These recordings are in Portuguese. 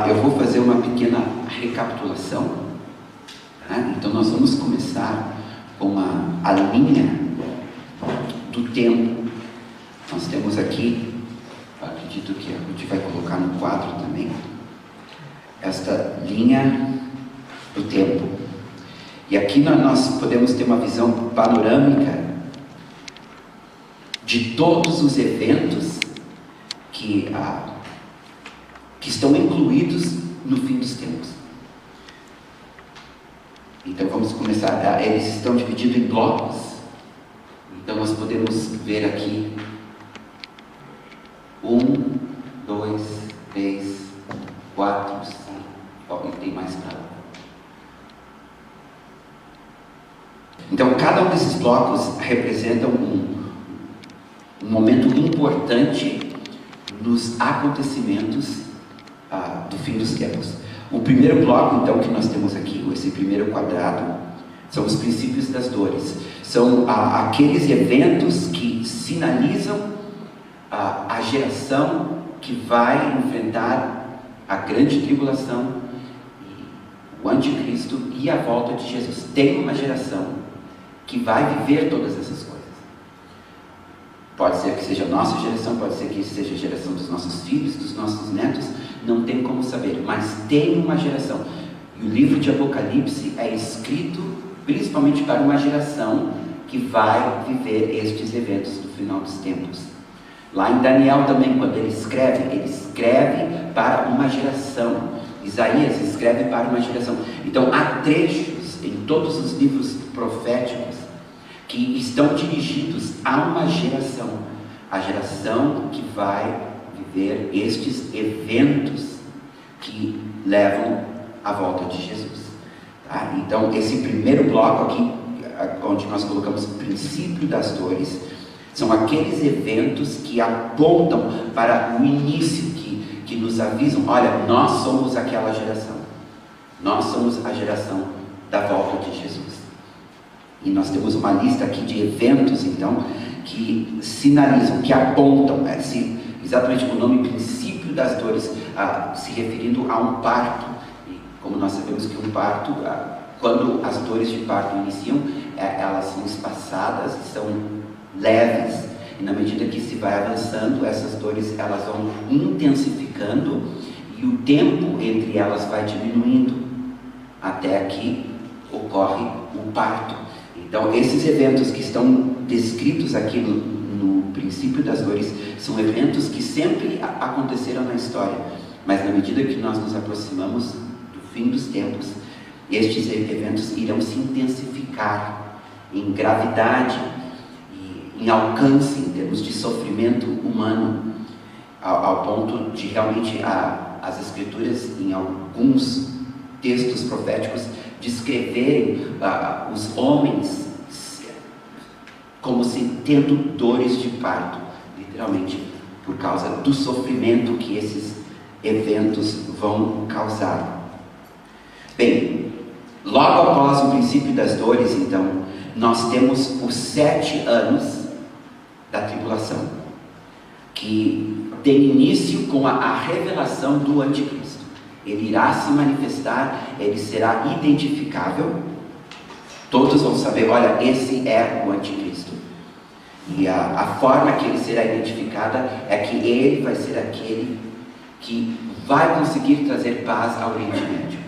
Eu vou fazer uma pequena recapitulação, tá? Então nós vamos começar com a linha do tempo. Nós temos aqui, acredito que a gente vai colocar no quadro também, esta linha do tempo. E aqui nós podemos ter uma visão panorâmica de todos os eventos que estão incluídos no fim dos tempos. Então vamos começar, eles estão divididos em blocos. Então nós podemos ver aqui 1, 2, 3, 4, 5, e tem mais para lá. Então cada um desses blocos representa um momento importante nos acontecimentos do fim dos tempos. O primeiro bloco, então, que nós temos aqui, esse primeiro quadrado, são os princípios das dores. São aqueles eventos que sinalizam a geração que vai enfrentar a grande tribulação, o anticristo e a volta de Jesus. Tem uma geração que vai viver todas essas coisas. Pode ser que seja a nossa geração, pode ser que seja a geração dos nossos filhos, dos nossos netos, não tem como saber, mas tem uma geração. E o livro de Apocalipse é escrito principalmente para uma geração que vai viver estes eventos do final dos tempos. Lá em Daniel também, quando ele escreve para uma geração. Isaías escreve para uma geração. Então há trechos em todos os livros proféticos que estão dirigidos a uma geração, a geração que vai viver estes eventos que levam à volta de Jesus. Tá? Então, esse primeiro bloco aqui, onde nós colocamos o princípio das dores, são aqueles eventos que apontam para o início, que nos avisam, olha, nós somos aquela geração, nós somos a geração da volta de Jesus. E nós temos uma lista aqui de eventos, então, que sinalizam, que apontam, exatamente o nome princípio das dores, se referindo a um parto. E como nós sabemos que um parto, quando as dores de parto iniciam, elas são espaçadas, são leves, e na medida que se vai avançando, essas dores elas vão intensificando, e o tempo entre elas vai diminuindo, até que ocorre o parto. Então, esses eventos que estão descritos aqui no princípio das dores, são eventos que sempre aconteceram na história, mas na medida que nós nos aproximamos do fim dos tempos, estes eventos irão se intensificar em gravidade, e em alcance, em termos de sofrimento humano, ao ponto de realmente as Escrituras, em alguns textos proféticos, descreverem os homens como se tendo dores de parto, literalmente, por causa do sofrimento que esses eventos vão causar. Bem, logo após o princípio das dores, então, nós temos os 7 anos da tribulação, que tem início com a revelação do anticristo. Ele irá se manifestar, ele será identificável, todos vão saber, olha, esse é o anticristo. E a forma que ele será identificada é que ele vai ser aquele que vai conseguir trazer paz ao Oriente Médio.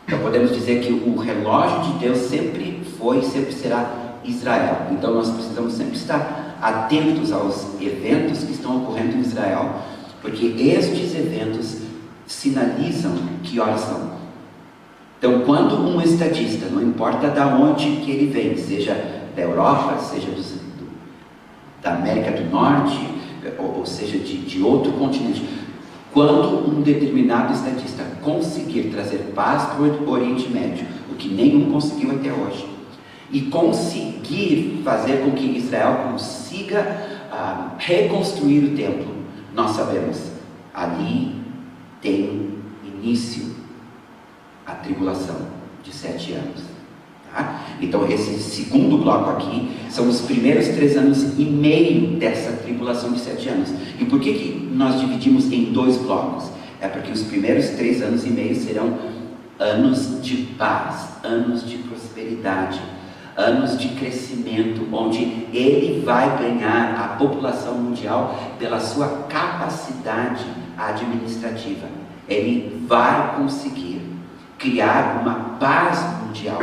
Então podemos dizer que o relógio de Deus sempre foi e sempre será Israel. Então nós precisamos sempre estar atentos aos eventos que estão ocorrendo em Israel, porque estes eventos sinalizam que horas são. Então, quando um estadista, não importa de onde que ele vem, seja da Europa, seja da América do Norte, ou seja de outro continente, quando um determinado estadista conseguir trazer paz para o Oriente Médio, o que nenhum conseguiu até hoje, e conseguir fazer com que Israel consiga reconstruir o templo, nós sabemos, ali tem início a tribulação de 7 anos. Tá? Então esse segundo bloco aqui são os primeiros 3 anos e meio dessa tribulação de 7 anos. E por que nós dividimos em 2 blocos? é porque os primeiros 3 anos e meio serão anos de paz, anos de prosperidade, anos de crescimento, onde ele vai ganhar a população mundial pela sua capacidade administrativa. Ele vai conseguir criar uma paz mundial,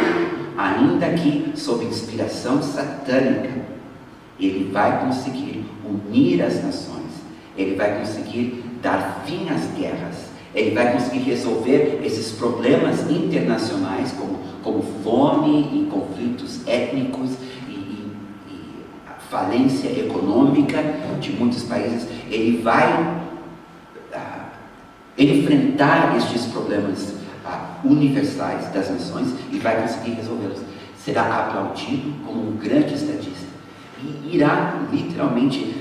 ainda que sob inspiração satânica. Ele vai conseguir unir as nações, ele vai conseguir dar fim às guerras, ele vai conseguir resolver esses problemas internacionais como fome e conflitos étnicos e a falência econômica de muitos países. Ele vai enfrentar estes problemas universais das nações e vai conseguir resolvê-los. Será aplaudido como um grande estadista e irá literalmente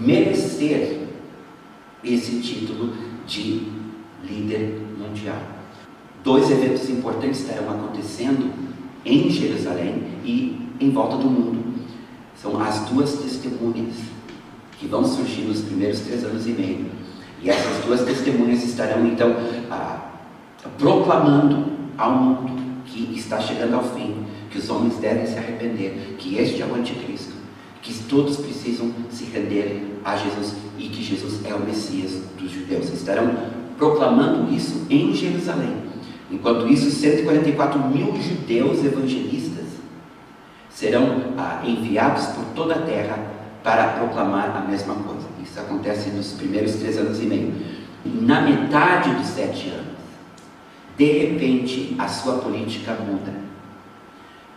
merecer esse título de líder mundial. 2 eventos importantes estarão acontecendo em Jerusalém e em volta do mundo. São as 2 testemunhas que vão surgir nos primeiros 3 anos e meio. E essas 2 testemunhas estarão então proclamando ao mundo que está chegando ao fim, que os homens devem se arrepender, que este é o anticristo, que todos precisam se render a Jesus e que Jesus é o Messias dos judeus. Estarão proclamando isso em Jerusalém. Enquanto isso, 144 mil judeus evangelistas serão enviados por toda a terra para proclamar a mesma coisa. Isso acontece nos primeiros 3 anos e meio. Na metade dos 7 anos, de repente, a sua política muda.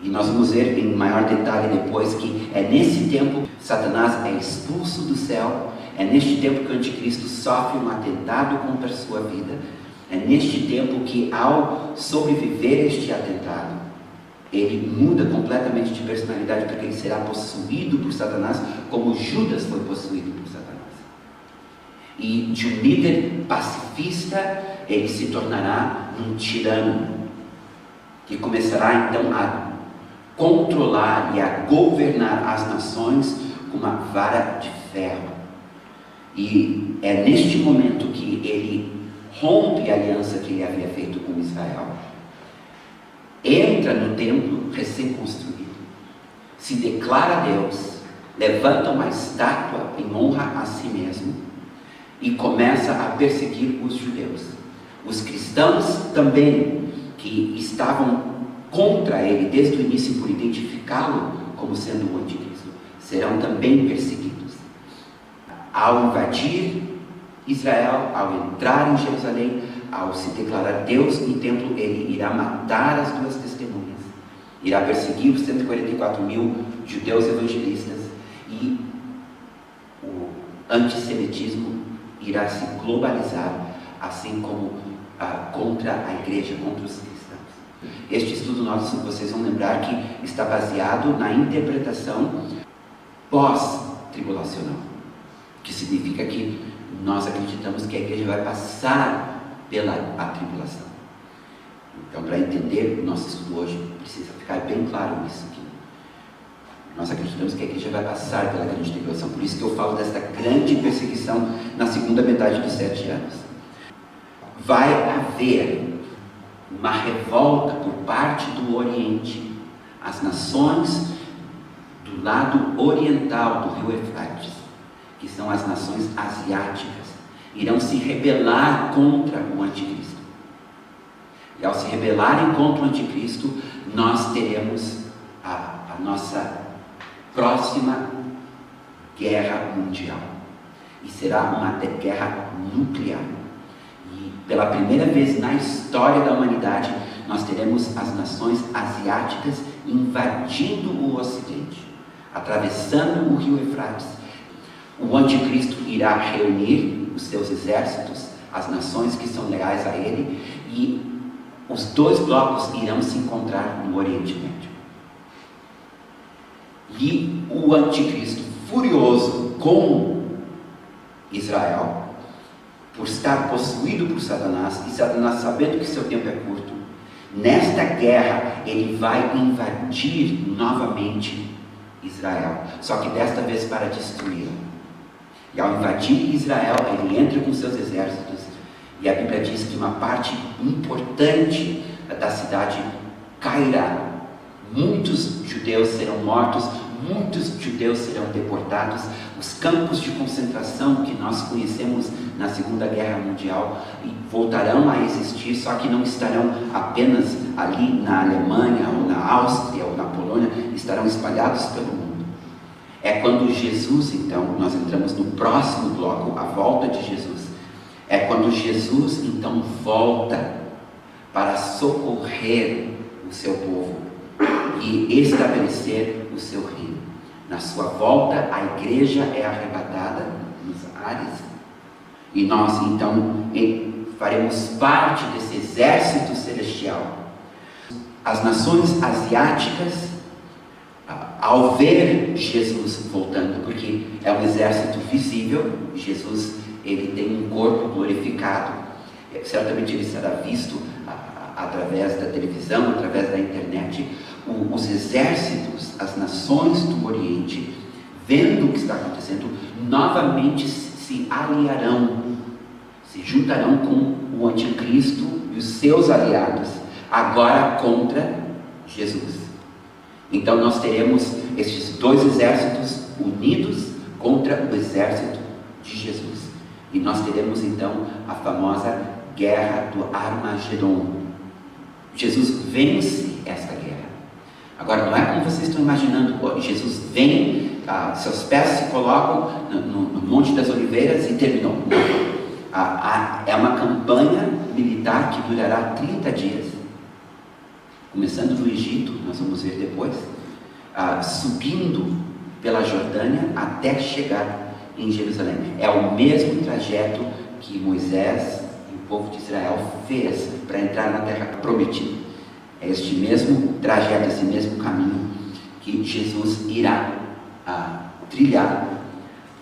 E nós vamos ver em maior detalhe depois que é nesse tempo que Satanás é expulso do céu, é neste tempo que o anticristo sofre um atentado contra a sua vida, é neste tempo que, ao sobreviver este atentado, ele muda completamente de personalidade, porque ele será possuído por Satanás, como Judas foi possuído por Satanás. E de um líder pacifista, ele se tornará um tirano, que começará então a controlar e a governar as nações com uma vara de ferro. E é neste momento que ele rompe a aliança que ele havia feito com Israel, entra no templo recém-construído, se declara a Deus, levanta uma estátua em honra a si mesmo e começa a perseguir os judeus. Os cristãos também, que estavam contra ele desde o início por identificá-lo como sendo o anticristo, serão também perseguidos. Ao invadir Israel, ao entrar em Jerusalém, ao se declarar Deus no templo, ele irá matar as 2 testemunhas, irá perseguir os 144 mil judeus evangelistas e o antissemitismo irá se globalizar, assim como contra a igreja, contra os cristãos. Este estudo nosso, vocês vão lembrar que está baseado na interpretação pós-tribulacional, que significa que nós acreditamos que a igreja vai passar pela tribulação. Então, para entender o nosso estudo hoje, precisa ficar bem claro isso aqui. Nós acreditamos que a igreja vai passar pela grande tribulação, por isso que eu falo desta grande perseguição na segunda metade dos 7 anos. Vai haver uma revolta por parte do Oriente. As nações do lado oriental do rio Eufrates, que são as nações asiáticas, irão se rebelar contra o anticristo. E ao se rebelarem contra o anticristo, nós teremos a nossa próxima guerra mundial. E será uma guerra nuclear. E pela primeira vez na história da humanidade, nós teremos as nações asiáticas invadindo o Ocidente, atravessando o rio Eufrates. O anticristo irá reunir os seus exércitos, as nações que são leais a ele, e os 2 blocos irão se encontrar no Oriente Médio. E o anticristo, furioso com Israel, por estar possuído por Satanás, e Satanás sabendo que seu tempo é curto, nesta guerra ele vai invadir novamente Israel, só que desta vez para destruí-la. E ao invadir Israel, ele entra com seus exércitos. E a Bíblia diz que uma parte importante da cidade cairá. Muitos judeus serão mortos, muitos judeus serão deportados. Os campos de concentração que nós conhecemos na Segunda Guerra Mundial voltarão a existir, só que não estarão apenas ali na Alemanha, ou na Áustria, ou na Polônia, estarão espalhados pelo mundo. É quando Jesus, então, nós entramos no próximo bloco, a volta de Jesus. É quando Jesus, então, volta para socorrer o seu povo e estabelecer o seu reino. Na sua volta, a igreja é arrebatada nos ares e nós, então, faremos parte desse exército celestial. As nações asiáticas, ao ver Jesus voltando, porque é um exército visível, Jesus, ele tem um corpo glorificado, certamente ele será visto através da televisão, através da internet. Os exércitos, as nações do Oriente, vendo o que está acontecendo, novamente se aliarão, se juntarão com o anticristo e os seus aliados, agora contra Jesus. Então nós teremos estes dois exércitos unidos contra o exército de Jesus. E nós teremos então a famosa guerra do Armagedon. Jesus vence esta guerra. Agora, não é como vocês estão imaginando. Jesus vem, seus pés se colocam no Monte das Oliveiras e terminou. É uma campanha militar que durará 30 dias. Começando no Egito, nós vamos ver depois, subindo pela Jordânia até chegar em Jerusalém. É o mesmo trajeto que Moisés e o povo de Israel fez para entrar na terra prometida. É este mesmo trajeto, esse mesmo caminho que Jesus irá trilhar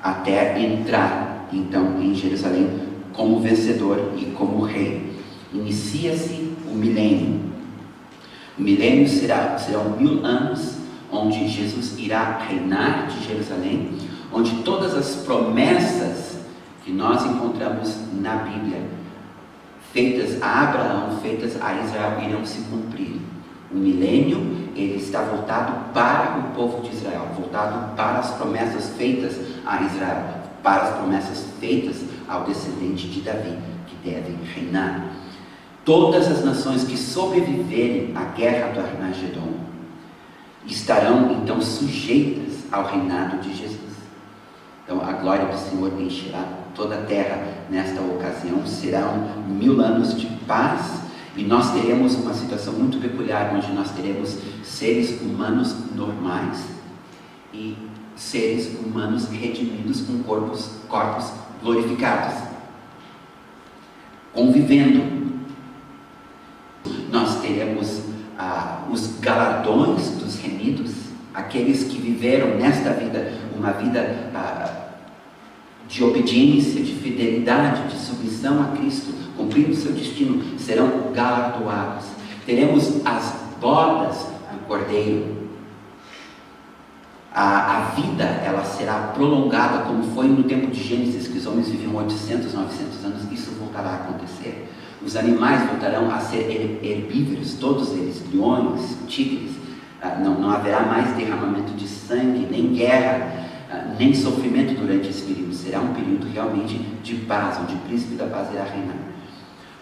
até entrar então em Jerusalém como vencedor e como rei. Inicia-se o milênio. O milênio serão 1000 anos onde Jesus irá reinar de Jerusalém, onde todas as promessas que nós encontramos na Bíblia, feitas a Abraão, feitas a Israel, irão se cumprir. O milênio, ele está voltado para o povo de Israel, voltado para as promessas feitas a Israel, para as promessas feitas ao descendente de Davi, que deve reinar. Todas as nações que sobreviverem à guerra do Armagedon estarão então sujeitas ao reinado de Jesus. Então a glória do Senhor encherá toda a terra nesta ocasião. Serão 1000 anos de paz e nós teremos uma situação muito peculiar, onde nós teremos seres humanos normais e seres humanos redimidos com corpos glorificados, convivendo. Nós teremos os galardões dos remidos, aqueles que viveram nesta vida uma vida de obediência, de fidelidade, de submissão a Cristo, cumprindo seu destino, serão galardoados. Teremos as bodas do Cordeiro. A vida, ela será prolongada, como foi no tempo de Gênesis, que os homens viviam 800, 900 anos. Isso voltará a acontecer. Os animais voltarão a ser herbívoros, todos eles, leões, tigres. Não haverá mais derramamento de sangue, nem guerra, nem sofrimento durante esse período. Será um período realmente de paz, onde o príncipe da paz irá reinar.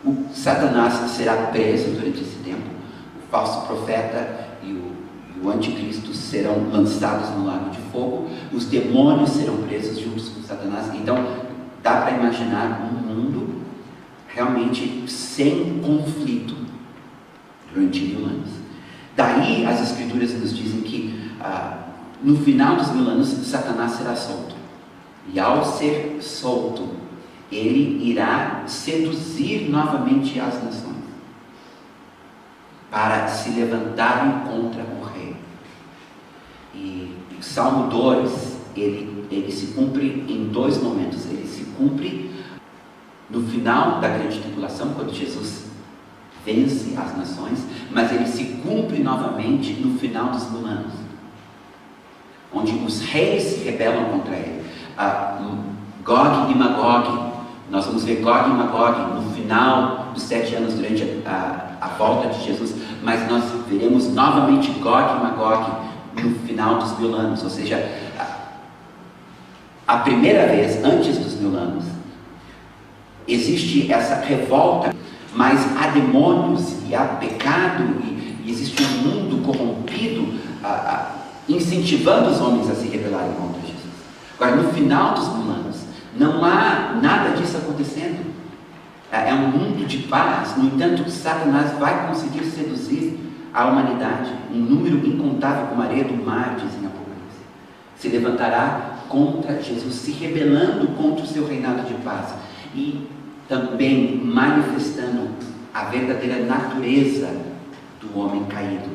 O Satanás será preso durante esse tempo. O falso profeta e o anticristo serão lançados no lago de fogo. Os demônios serão presos juntos com Satanás. Então, dá para imaginar um mundo realmente sem conflito durante 1000 anos. Daí as escrituras nos dizem que no final dos 1000 anos Satanás será solto, e ao ser solto ele irá seduzir novamente as nações para se levantarem contra o rei. E o Salmo 2 ele se cumpre em 2 momentos. Ele se cumpre no final da grande tribulação, quando Jesus vence as nações, mas ele se cumpre novamente no final dos 1000 anos, onde os reis se rebelam contra ele. Gog e Magog. Nós vamos ver Gog e Magog no final dos 7 anos, durante a volta de Jesus, mas nós veremos novamente Gog e Magog no final dos 1000 anos, ou seja, a primeira vez, antes dos 1000 anos, existe essa revolta, mas há demônios e há pecado, e existe um mundo corrompido, incentivando os homens a se rebelarem contra Jesus. Agora, no final dos 1000 anos, não há nada disso acontecendo. É um mundo de paz. No entanto, Satanás vai conseguir seduzir a humanidade. Um número incontável como a areia do mar, diz em Apocalipse, se levantará contra Jesus, se rebelando contra o seu reinado de paz e também manifestando a verdadeira natureza do homem caído,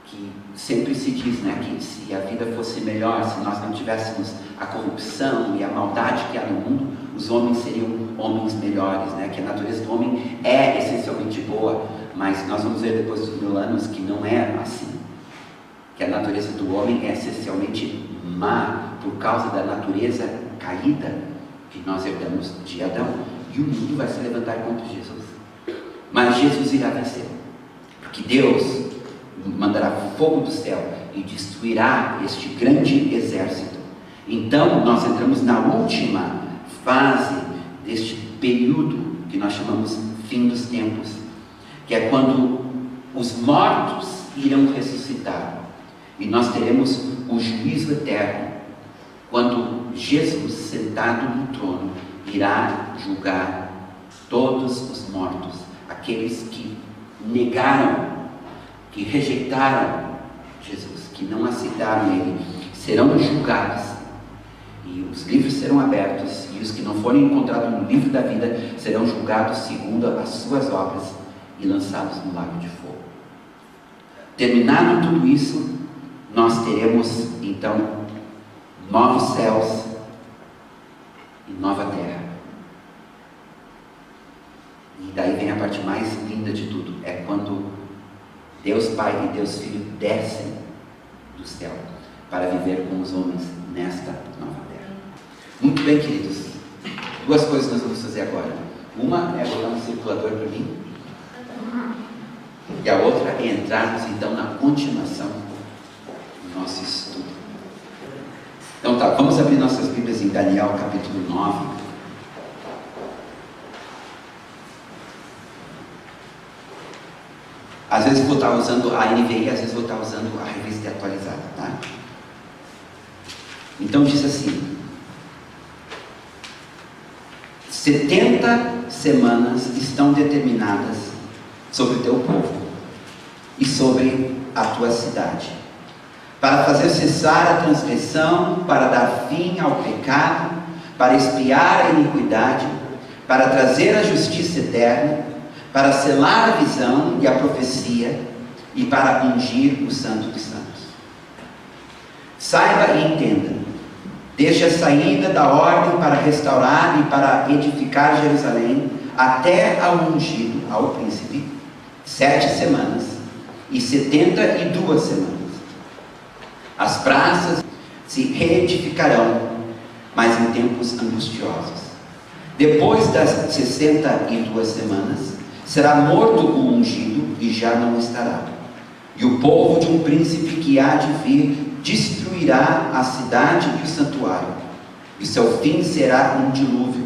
que sempre se diz, né, que se a vida fosse melhor, se nós não tivéssemos a corrupção e a maldade que há no mundo, os homens seriam homens melhores, né, que a natureza do homem é essencialmente boa, mas nós vamos ver depois dos 1000 anos que não é assim, que a natureza do homem é essencialmente má, por causa da natureza caída que nós herdamos de Adão, e o mundo vai se levantar contra Jesus, mas Jesus irá vencer, porque Deus mandará fogo do céu e destruirá este grande exército. Então nós entramos na última fase deste período que nós chamamos fim dos tempos, que é quando os mortos irão ressuscitar e nós teremos o juízo eterno, quando Jesus, sentado no trono, irá julgar todos os mortos, aqueles que negaram, que rejeitaram Jesus, que não aceitaram Ele, serão julgados, e os livros serão abertos, e os que não forem encontrados no livro da vida serão julgados segundo as suas obras e lançados no lago de fogo. Terminado tudo isso, nós teremos então novos céus e nova terra. E daí vem a parte mais linda de tudo, é quando Deus Pai e Deus Filho descem do céu para viver com os homens nesta nova terra. Muito bem, queridos, 2 coisas nós vamos fazer agora. Uma é botar um circulador para mim, e a outra é entrarmos então na continuação do nosso estudo. Então tá, vamos abrir nossas Bíblias em Daniel capítulo 9. Às vezes vou estar usando a NVI, às vezes vou estar usando a revista atualizada, tá? Então diz assim: 70 semanas estão determinadas sobre o teu povo e sobre a tua cidade, para fazer cessar a transgressão, para dar fim ao pecado, para expiar a iniquidade, para trazer a justiça eterna, para selar a visão e a profecia, e para ungir o Santo dos Santos. Saiba e entenda, desde a saída da ordem para restaurar e para edificar Jerusalém, até ao ungido, ao príncipe, 7 semanas e 72 semanas. As praças se reedificarão, mas em tempos angustiosos. Depois das 62 semanas, será morto o ungido e já não estará. E o povo de um príncipe que há de vir destruirá a cidade e o santuário. E seu fim será um dilúvio.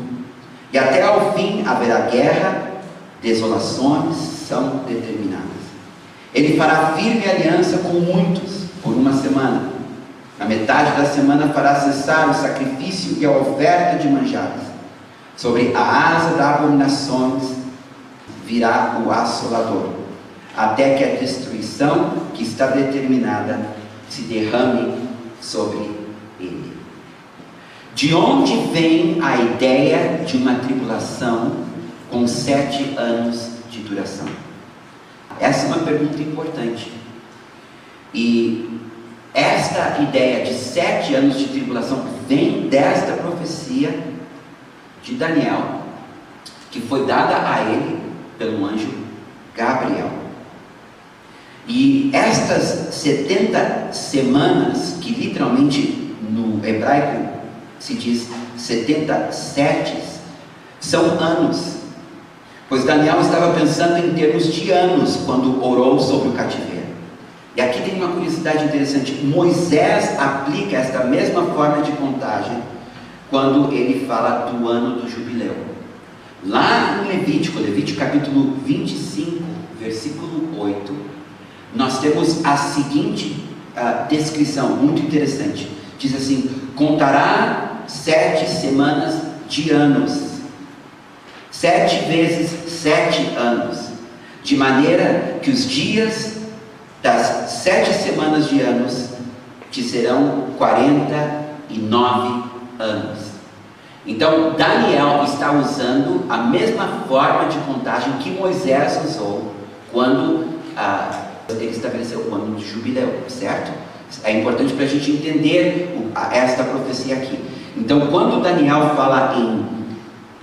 E até ao fim haverá guerra, desolações são determinadas. Ele fará firme aliança com muitos por 1 semana. Na metade da semana fará cessar o sacrifício e a oferta de manjares. Sobre a asa das abominações virá o assolador, até que a destruição que está determinada se derrame sobre ele. De onde vem a ideia de uma tribulação com 7 anos de duração? Essa é uma pergunta importante. E esta ideia de 7 anos de tribulação vem desta profecia de Daniel, que foi dada a ele pelo anjo Gabriel. E estas 70 semanas, que literalmente no hebraico se diz 77, são anos. Pois Daniel estava pensando em termos de anos quando orou sobre o cativeiro. E aqui tem uma curiosidade interessante. Moisés aplica esta mesma forma de contagem quando ele fala do ano do jubileu. Lá em Levítico capítulo 25, versículo 8, nós temos a seguinte descrição, muito interessante. Diz assim: contará 7 semanas de anos. 7 vezes 7 anos, de maneira que os dias das 7 semanas de anos te serão 49 anos. Então Daniel está usando a mesma forma de contagem que Moisés usou quando ele estabeleceu o ano de jubileu, certo? É importante para a gente entender esta profecia aqui. Então, quando Daniel fala em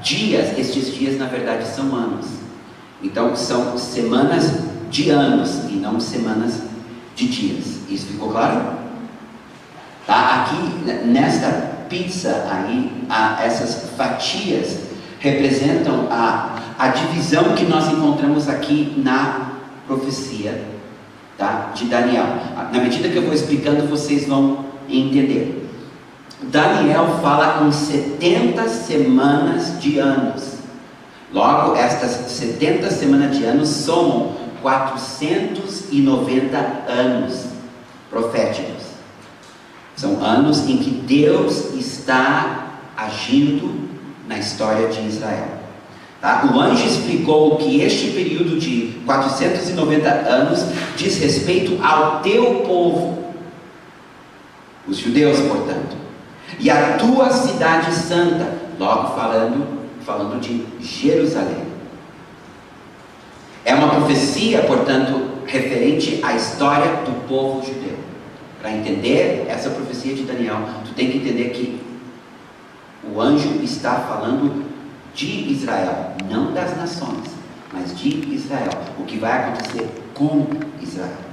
dias, estes dias na verdade são anos. Então são semanas de anos e não semanas de dias. Isso ficou claro? Tá? Aqui nesta pizza aí, essas fatias representam a divisão que nós encontramos aqui na profecia, tá, de Daniel. Na medida que eu vou explicando, vocês vão entender. Daniel fala em 70 semanas de anos. Logo, estas 70 semanas de anos somam 490 anos proféticos. São anos em que Deus está agindo na história de Israel. Tá? O anjo explicou que este período de 490 anos diz respeito ao teu povo, os judeus, portanto, e a tua cidade santa, logo falando de Jerusalém. É uma profecia, portanto, referente à história do povo judeu. Para entender essa profecia de Daniel, tu tem que entender que o anjo está falando de Israel, não das nações, mas de Israel, o que vai acontecer com Israel.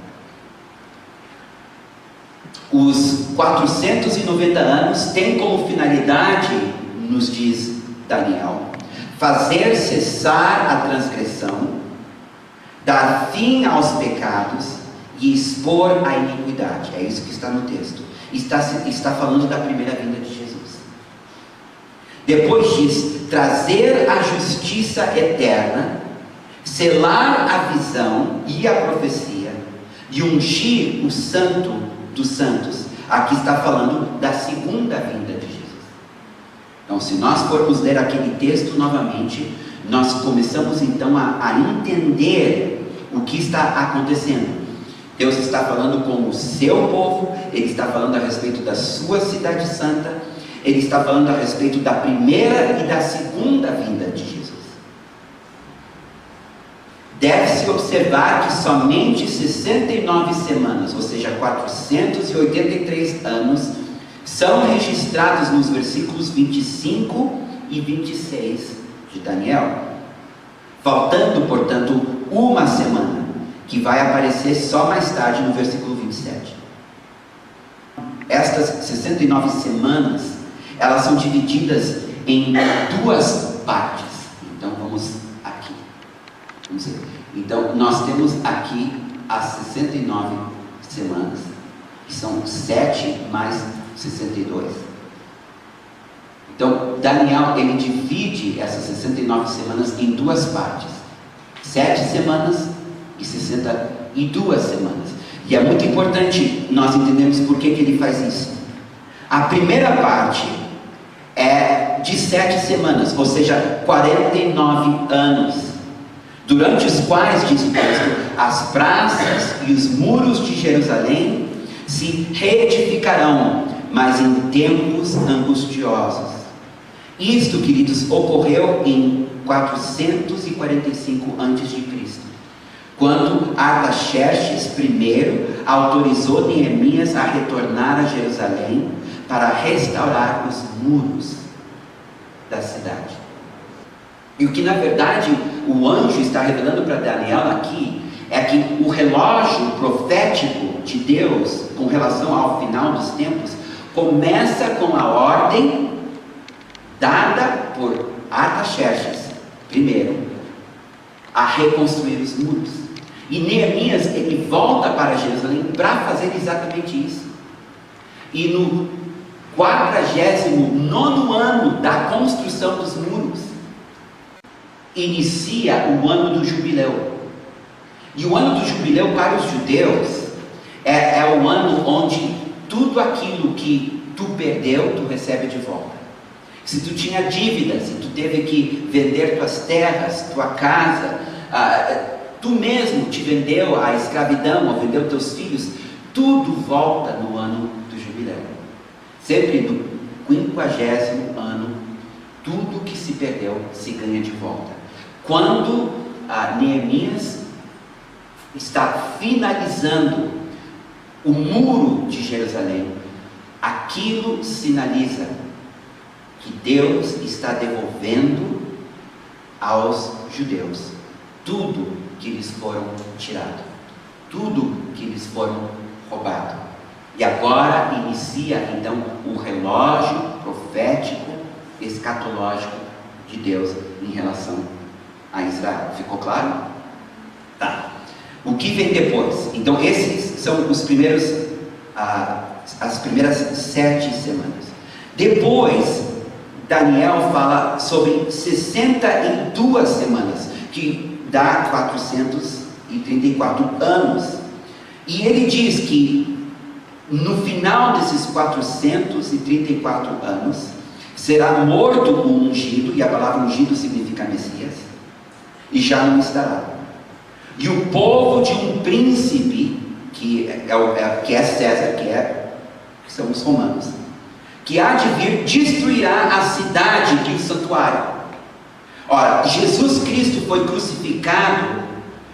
Os 490 anos têm como finalidade, nos diz Daniel, fazer cessar a transgressão, dar fim aos pecados e expor a iniquidade. É isso que está no texto. Está falando da primeira vinda de Jesus. Depois diz, trazer a justiça eterna, selar a visão e a profecia, e ungir o santo dos santos. Aqui está falando da segunda vinda de Jesus. Então, se nós formos ler aquele texto novamente, nós começamos então a entender o que está acontecendo. Deus está falando com o seu povo, Ele está falando a respeito da sua cidade santa, Ele está falando a respeito da primeira e da segunda vinda de Jesus. Deve-se observar que somente 69 semanas, ou seja, 483 anos, são registrados nos versículos 25 e 26 de Daniel, faltando, portanto, uma semana, que vai aparecer só mais tarde no versículo 27. Estas 69 semanas, elas são divididas em 2 partes. Então vamos aqui. Vamos ver. Então nós temos aqui as 69 semanas, que são 7 mais 62. Então Daniel, ele divide essas 69 semanas em 2 partes. 7 semanas e 62 semanas. E é muito importante nós entendermos por que ele faz isso. A primeira parte é de 7 semanas, ou seja, 49 anos, durante os quais, diz o texto, as praças e os muros de Jerusalém se reedificarão, mas em tempos angustiosos. Isto, queridos, ocorreu em 445 a.C., quando Artaxerxes I autorizou Neemias a retornar a Jerusalém para restaurar os muros da cidade. E o que na verdade o anjo está revelando para Daniel aqui é que o relógio profético de Deus com relação ao final dos tempos começa com a ordem dada por Artaxerxes, primeiro, a reconstruir os muros. E Neemias, ele volta para Jerusalém para fazer exatamente isso. E no 49º ano da construção dos muros, inicia o ano do jubileu. E o ano do jubileu para os judeus é o ano onde tudo aquilo que tu perdeu, tu recebe de volta. Se tu tinha dívidas, se tu teve que vender tuas terras, tua casa, tu mesmo te vendeu à escravidão, ou vendeu teus filhos, tudo volta no ano do jubileu. Sempre no 50º ano, tudo que se perdeu se ganha de volta. Quando Neemias está finalizando o muro de Jerusalém, aquilo sinaliza que Deus está devolvendo aos judeus tudo que lhes foram tirado, tudo que lhes foram roubado. E agora inicia então o relógio profético, escatológico de Deus em relação a Israel. Ficou claro? Tá. O que vem depois? Então esses são os primeiros, as primeiras 7 semanas. Depois, Daniel fala sobre 62 semanas, que dá 434 anos. E ele diz que no final desses 434 anos, será morto o ungido, e a palavra ungido significa Messias, e já não estará. E o povo de um príncipe, que é César, que são os romanos, que há de vir, destruirá a cidade e o santuário. Ora, Jesus Cristo foi crucificado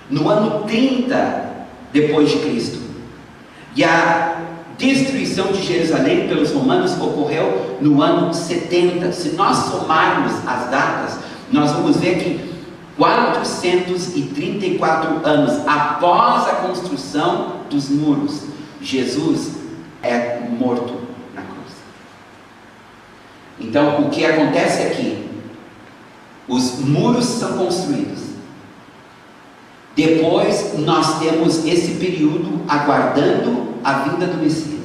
no ano 30 depois de Cristo. E a destruição de Jerusalém pelos romanos ocorreu no ano 70. Se nós somarmos as datas, nós vamos ver que 434 anos após a construção dos muros, Jesus é morto na cruz. Então, o que acontece aqui? Os muros são construídos. Depois, nós temos esse período aguardando a vinda do Messias.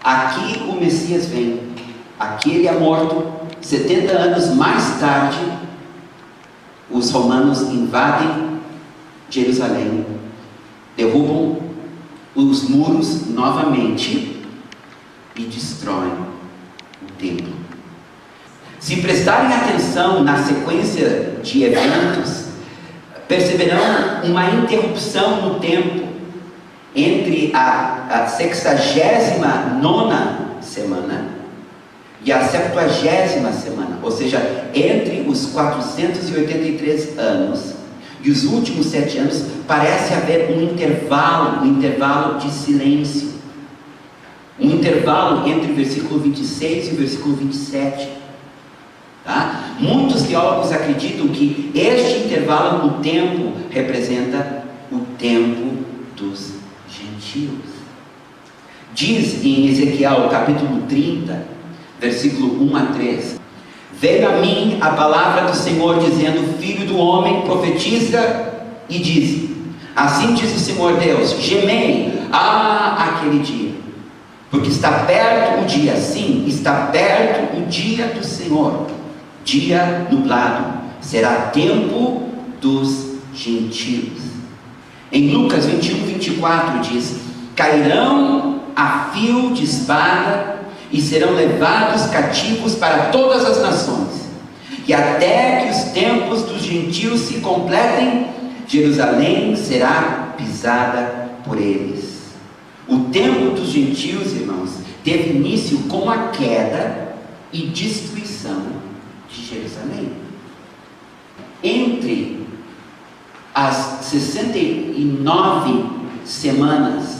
Aqui o Messias vem. Aqui ele é morto. 70 anos mais tarde, os romanos invadem Jerusalém, derrubam os muros novamente e destroem o templo. Se prestarem atenção na sequência de eventos, perceberão uma interrupção no tempo entre a 69ª semana e a 70ª semana, ou seja, entre os 483 anos e os últimos 7 anos, parece haver um intervalo de silêncio, um intervalo entre o versículo 26 e o versículo 27. Tá? Muitos teólogos acreditam que este intervalo no tempo representa o tempo dos gentios. Diz em Ezequiel capítulo 30, versículo 1 a 3: Veio a mim a palavra do Senhor dizendo: Filho do homem, profetiza e diz: Assim diz o Senhor Deus, gemei aquele dia, porque está perto o dia, sim, está perto o dia do Senhor, dia nublado, será tempo dos gentios. Em Lucas 21, 24 diz: Cairão a fio de espada e serão levados cativos para todas as nações, e até que os tempos dos gentios se completem, Jerusalém será pisada por eles. O tempo dos gentios, irmãos, teve início com a queda e destruição de Jerusalém. Entre as 69 semanas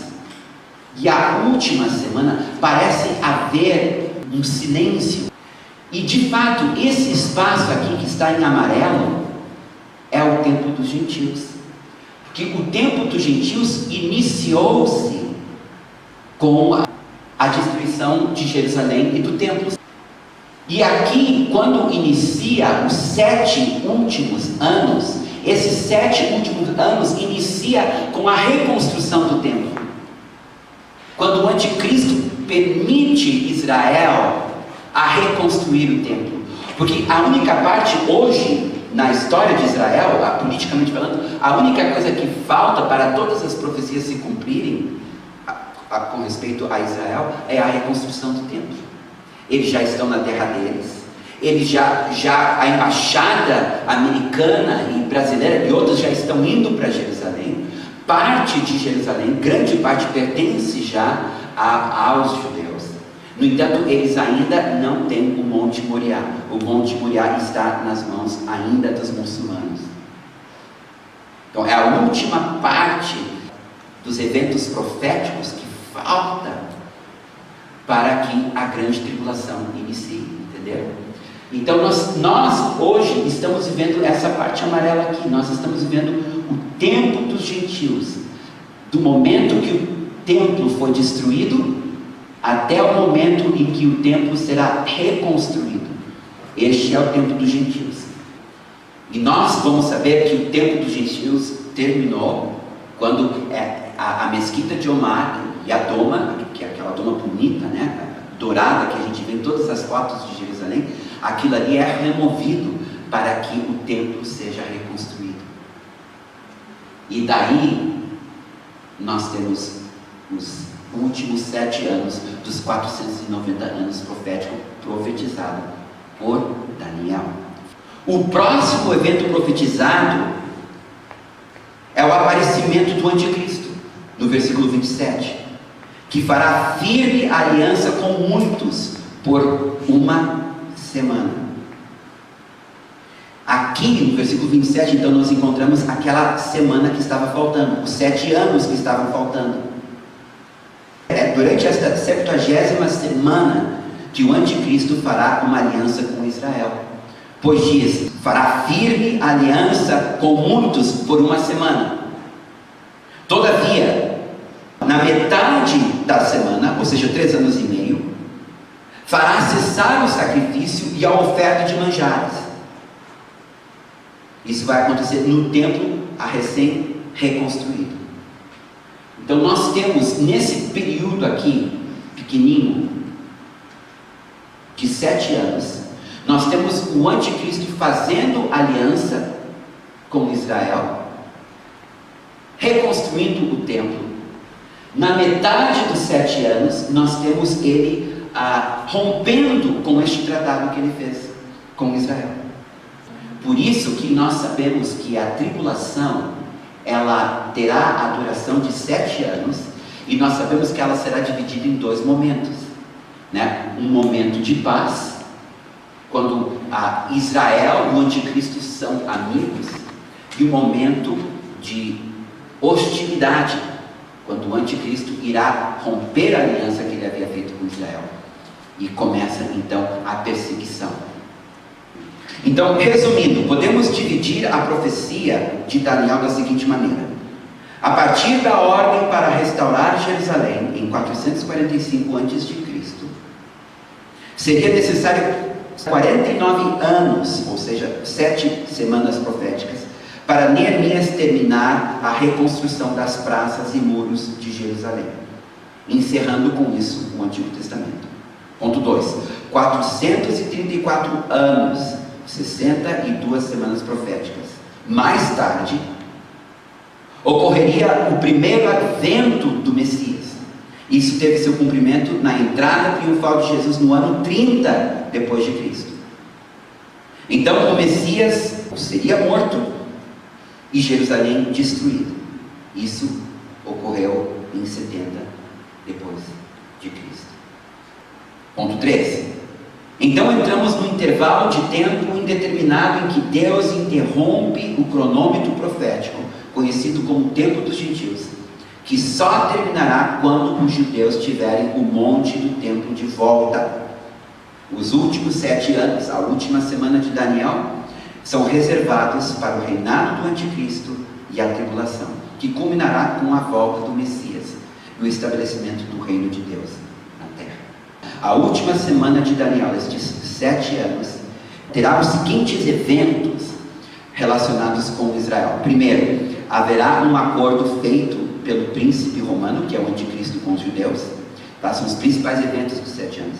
e a última semana, parece haver um silêncio. E de fato, esse espaço aqui que está em amarelo é o tempo dos gentios. Porque o tempo dos gentios iniciou-se com a destruição de Jerusalém e do templo. E aqui, quando inicia os 7 últimos anos, esses 7 últimos anos inicia com a reconstrução do templo. Quando o anticristo permite Israel a reconstruir o templo. Porque a única parte hoje, na história de Israel, politicamente falando, a única coisa que falta para todas as profecias se cumprirem com respeito a Israel é a reconstrução do templo. Eles já estão na terra deles. Eles a embaixada americana e brasileira e outros já estão indo para Jerusalém. Parte de Jerusalém, grande parte, pertence já aos judeus. No entanto, eles ainda não têm o Monte Moriá. O Monte Moriá está nas mãos ainda dos muçulmanos. Então, é a última parte dos eventos proféticos que falta para que a grande tribulação inicie, entendeu? Então nós hoje estamos vivendo essa parte amarela aqui. Nós estamos vivendo o tempo dos gentios, do momento que o templo foi destruído até o momento em que o templo será reconstruído. Este é o tempo dos gentios. E nós vamos saber que o tempo dos gentios terminou quando a mesquita de Omar e a doma, que é aquela doma bonita, né, dourada, que a gente vê em todas as fotos de Jerusalém, aquilo ali é removido para que o templo seja reconstruído. E daí nós temos os últimos 7 anos dos 490 anos profetizado por Daniel. O próximo evento profetizado é o aparecimento do anticristo, no versículo 27, que fará firme aliança com muitos por uma semana. Aqui no versículo 27, então, nós encontramos aquela semana que estava faltando, os 7 anos que estavam faltando. É durante esta 70ª semana que o anticristo fará uma aliança com Israel. Pois diz, fará firme aliança com muitos por uma semana. Todavia, na metade da semana, ou seja, 3 anos e meio, fará cessar o sacrifício e a oferta de manjares. Isso vai acontecer no templo recém-reconstruído. Então nós temos nesse período aqui, pequenininho, de 7 anos, nós temos o anticristo fazendo aliança com Israel, reconstruindo o templo. Na metade dos 7 anos, nós temos ele rompendo com este tratado que ele fez com Israel. Por isso que nós sabemos que a tribulação, ela terá a duração de 7 anos, e nós sabemos que ela será dividida em 2 momentos, né? Um momento de paz, quando Israel e o anticristo são amigos, e um momento de hostilidade, quando o anticristo irá romper a aliança que ele havia feito com Israel, e começa então a perseguição. Então, resumindo, podemos dividir a profecia de Daniel da seguinte maneira: a partir da ordem para restaurar Jerusalém em 445 a.C., seria necessário 49 anos, ou seja, 7 semanas proféticas, para Neemias terminar a reconstrução das praças e muros de Jerusalém, encerrando com isso o Antigo Testamento. Ponto 2. 434 anos, 62 semanas proféticas. Mais tarde, ocorreria o primeiro advento do Messias. Isso teve seu cumprimento na entrada triunfal de Jesus no ano 30 depois de Cristo. Então o Messias seria morto e Jerusalém destruído. Isso ocorreu em 70 depois de Cristo. Ponto 3. Então entramos no intervalo de tempo indeterminado em que Deus interrompe o cronômetro profético, conhecido como tempo dos gentios, que só terminará quando os judeus tiverem o monte do templo de volta. Os últimos 7 anos, a última semana de Daniel, são reservados para o reinado do anticristo e a tribulação, que culminará com a volta do Messias e o estabelecimento do reino de Deus na terra. A última semana de Daniel, estes 7 anos, terá os seguintes eventos relacionados com Israel. Primeiro, haverá um acordo feito pelo príncipe romano, que é o anticristo, com os judeus. Tá? São os principais eventos dos 7 anos.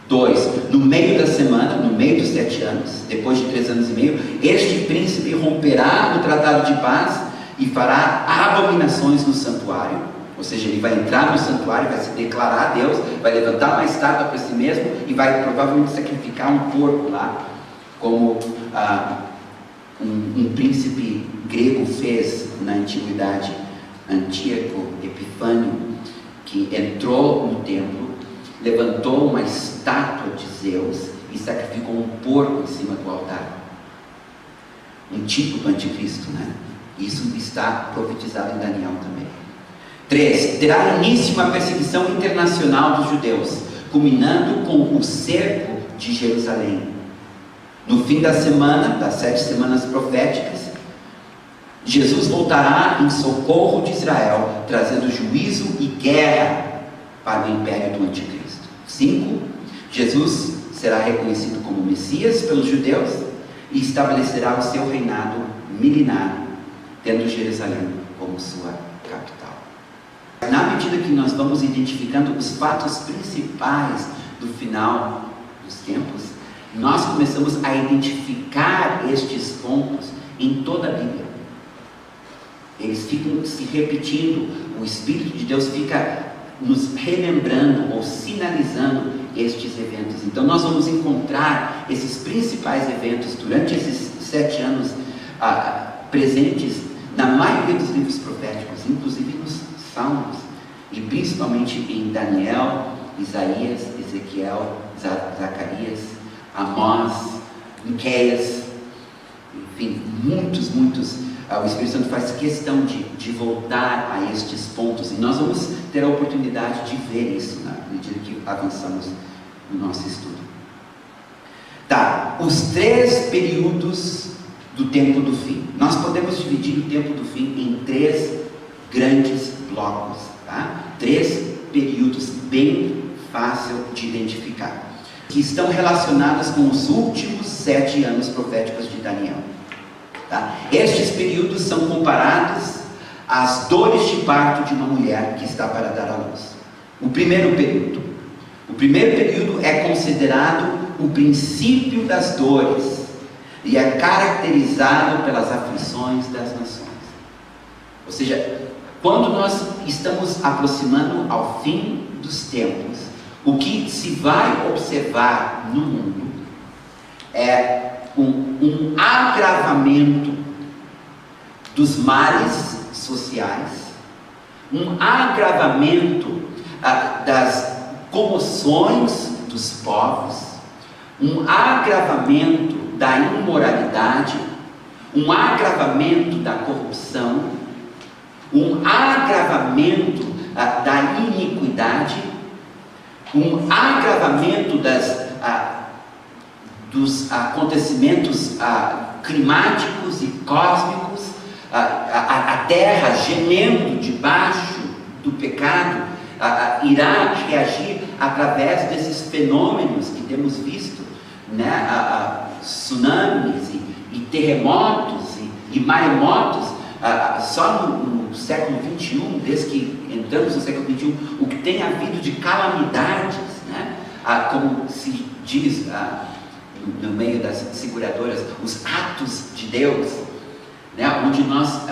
2, no meio da semana, no meio dos 7 anos, depois de 3 anos e meio, este príncipe romperá o tratado de paz e fará abominações no santuário. Ou seja, ele vai entrar no santuário, vai se declarar a Deus, vai levantar uma estátua para si mesmo e vai provavelmente sacrificar um porco lá, como um príncipe grego fez na antiguidade, Antíoco Epifânio, que entrou no templo, levantou uma estátua de Zeus e sacrificou um porco em cima do altar. Um tipo do anticristo, né? Isso está profetizado em Daniel também. 3, terá início uma perseguição internacional dos judeus, culminando com o cerco de Jerusalém. No fim da semana, das 7 semanas proféticas, Jesus voltará em socorro de Israel, trazendo juízo e guerra para o império do anticristo. 5, Jesus será reconhecido como Messias pelos judeus e estabelecerá o seu reinado milenar, tendo Jerusalém como sua capital. Na medida que nós vamos identificando os fatos principais do final dos tempos, nós começamos a identificar estes pontos em toda a Bíblia. Eles ficam se repetindo, o Espírito de Deus fica nos relembrando ou sinalizando estes eventos. Então nós vamos encontrar esses principais eventos durante esses 7 anos presentes na maioria dos livros proféticos, inclusive nos Salmos, e principalmente em Daniel, Isaías, Ezequiel, Zacarias, Amós, Miqueias, enfim, muitos. O Espírito Santo faz questão de voltar a estes pontos, e nós vamos ter a oportunidade de ver isso na medida que avançamos no nosso estudo. Tá, os 3 períodos do tempo do fim. Nós podemos dividir o tempo do fim em 3 grandes blocos, tá? 3 períodos bem fácil de identificar, que estão relacionados com os últimos 7 anos proféticos de Daniel. Tá? Estes períodos são comparados às dores de parto de uma mulher que está para dar à luz. O primeiro período é considerado o princípio das dores e é caracterizado pelas aflições das nações. Ou seja, quando nós estamos aproximando ao fim dos tempos, o que se vai observar no mundo é um agravamento dos males sociais, um agravamento das comoções dos povos, um agravamento da imoralidade, um agravamento da corrupção, um agravamento da iniquidade, um agravamento dos acontecimentos climáticos e cósmicos, a terra gemendo debaixo do pecado, irá reagir através desses fenômenos que temos visto, né? Tsunamis e terremotos e maremotos. Só no século XXI, desde que entramos no século XXI, o que tem havido de calamidades, né? Como se diz no meio das seguradoras, os atos de Deus, né? Onde nós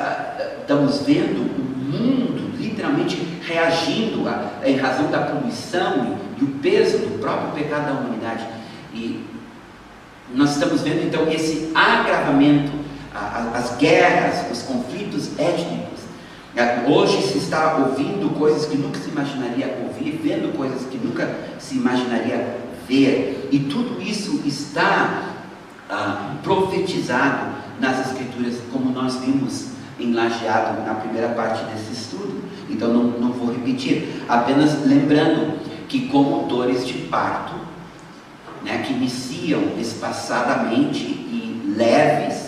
estamos vendo o mundo literalmente reagindo em razão da poluição e o peso do próprio pecado da humanidade. E nós estamos vendo então esse agravamento, as guerras, os conflitos étnicos. Hoje se está ouvindo coisas que nunca se imaginaria ouvir, vendo coisas que nunca se imaginaria ver, e tudo isso está profetizado nas Escrituras, como nós vimos em Lajeado na primeira parte desse estudo. Então não vou repetir, apenas lembrando que como dores de parto, né, que iniciam espaçadamente e leves,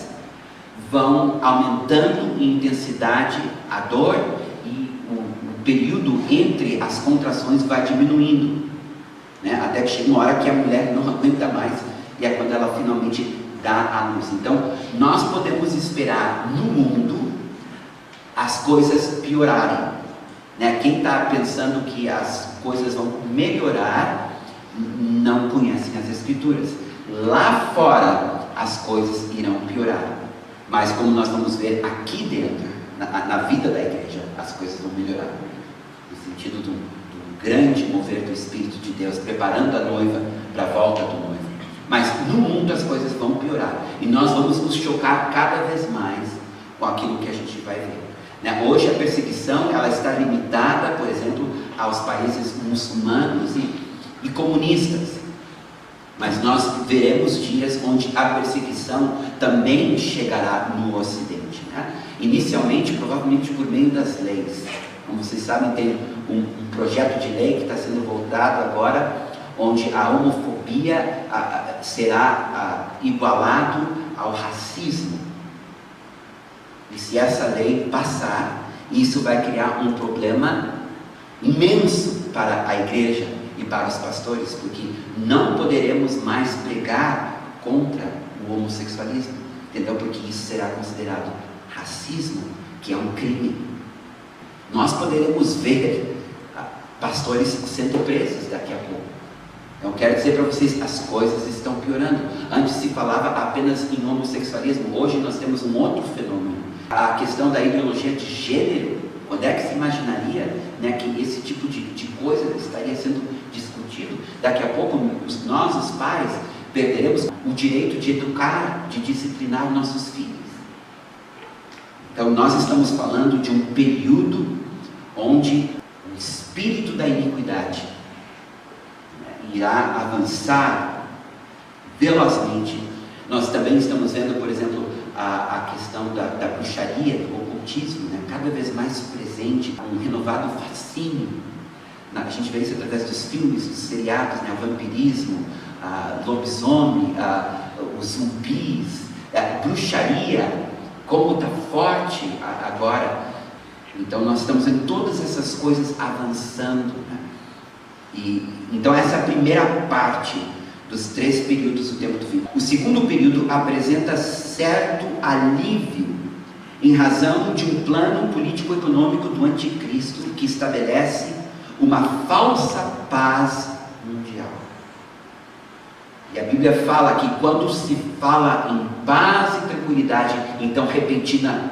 vão aumentando em intensidade a dor, e o período entre as contrações vai diminuindo. né? Até que chega uma hora que a mulher não aguenta mais, e é quando ela finalmente dá a luz. Então, nós podemos esperar no mundo as coisas piorarem, né? Quem está pensando que as coisas vão melhorar, não conhecem as Escrituras. Lá fora, as coisas irão piorar. Mas como nós vamos ver aqui dentro, na vida da igreja, as coisas vão melhorar. No sentido do grande mover do Espírito de Deus, preparando a noiva para a volta do noivo. Mas no mundo as coisas vão piorar. E nós vamos nos chocar cada vez mais com aquilo que a gente vai ver, né? Hoje a perseguição ela está limitada, por exemplo, aos países muçulmanos e comunistas. Mas nós veremos dias onde a perseguição também chegará no Ocidente, né? Inicialmente, provavelmente por meio das leis. Como vocês sabem, tem um projeto de lei que está sendo votado agora, onde a homofobia será igualado ao racismo. E se essa lei passar, isso vai criar um problema imenso para a igreja e para os pastores, porque não poderemos mais pregar contra o homossexualismo, entendeu? Porque isso será considerado racismo, que é um crime. Nós poderemos ver pastores sendo presos daqui a pouco. Então, quero dizer para vocês, as coisas estão piorando. Antes se falava apenas em homossexualismo, hoje nós temos um outro fenômeno. A questão da ideologia de gênero. Quando é que se imaginaria, né, que esse tipo de coisa estaria sendo discutido? Daqui a pouco, nós, os pais, perderemos o direito de educar, de disciplinar nossos filhos. Então, nós estamos falando de um período onde o espírito da iniquidade, né, irá avançar velozmente. Nós também estamos vendo, por exemplo, a questão da bruxaria, do ocultismo, né, cada vez mais presente, um renovado fascínio. A gente vê isso através dos filmes, dos seriados, né, o vampirismo, lobisomem, os zumbis, a bruxaria, como está forte agora. Então nós estamos vendo todas essas coisas avançando, né? Então essa é a primeira parte dos 3 períodos do tempo do fim. O segundo período apresenta certo alívio em razão de um plano político-econômico do anticristo que estabelece uma falsa paz mundial. E a Bíblia fala que quando se fala em paz e tranquilidade, então repentina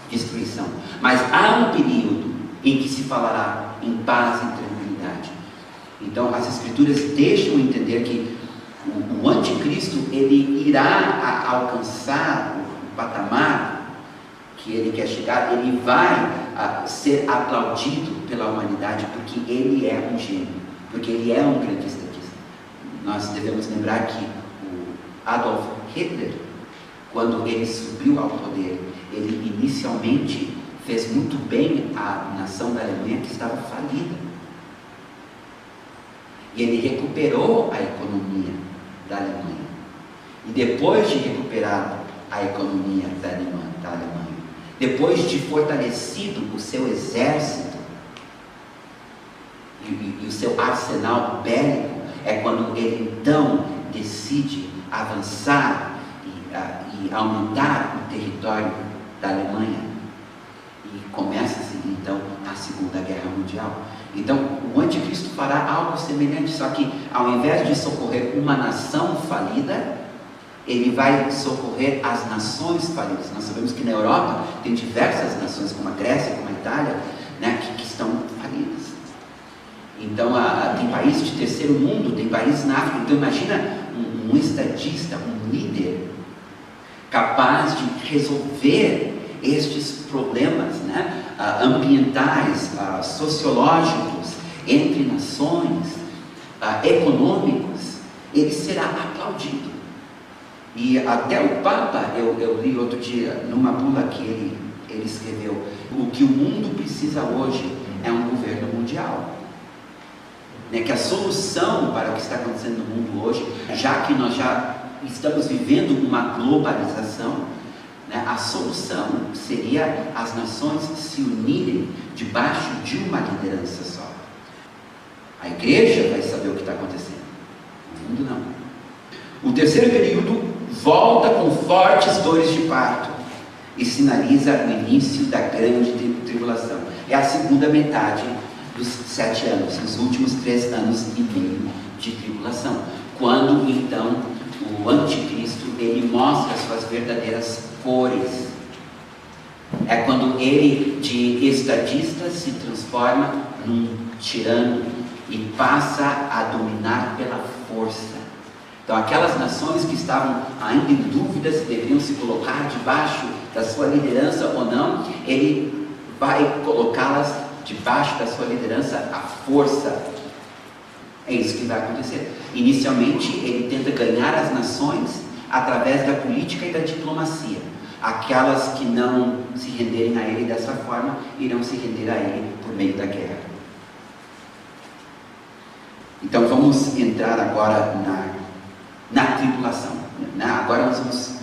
destruição. Mas há um período em que se falará em paz e tranquilidade. Então as Escrituras deixam entender que o anticristo ele irá alcançar o patamar que ele quer chegar, ele vai ser aplaudido pela humanidade, porque ele é um gênio, porque ele é um grande estadista. Nós devemos lembrar que o Adolf Hitler, quando ele subiu ao poder, ele inicialmente fez muito bem à nação da Alemanha, que estava falida. E ele recuperou a economia da Alemanha. E depois de recuperar a economia da Alemanha, depois de fortalecido o seu exército e o seu arsenal bélico, é quando ele então decide avançar e aumentar o território da Alemanha. E começa-se então a Segunda Guerra Mundial. Então o anticristo fará algo semelhante, só que ao invés de socorrer uma nação falida, ele vai socorrer as nações falidas. Nós sabemos que na Europa tem diversas nações, como a Grécia, como a Itália, né, que estão falidas. Então tem países de terceiro mundo, tem países na África. Então imagina um estadista, um líder capaz de resolver estes problemas, né, ambientais, sociológicos, entre nações, econômicos. Ele será aplaudido. E até o Papa, eu li outro dia, numa bula que ele escreveu, o que o mundo precisa hoje é um governo mundial. Né, que a solução para o que está acontecendo no mundo hoje, já que nós já estamos vivendo uma globalização, né, a solução seria as nações se unirem debaixo de uma liderança só. A igreja vai saber saber o que está acontecendo. O mundo não. O terceiro período volta com fortes dores de parto e sinaliza o início da grande tribulação. É a segunda metade dos 7 anos, os últimos 3 anos e meio de tribulação. Quando então o anticristo ele mostra suas verdadeiras cores. É quando ele de estadista se transforma num tirano e passa a dominar pela força. Então aquelas nações que estavam ainda em dúvida se deveriam se colocar debaixo da sua liderança ou não, ele vai colocá-las debaixo da sua liderança à força. É isso que vai acontecer. Inicialmente ele tenta ganhar as nações através da política e da diplomacia. Aquelas que não se renderem a ele dessa forma, irão se render a ele por meio da guerra. Então vamos entrar agora na tribulação. Agora nós vamos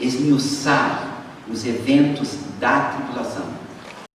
esmiuçar os eventos da tribulação.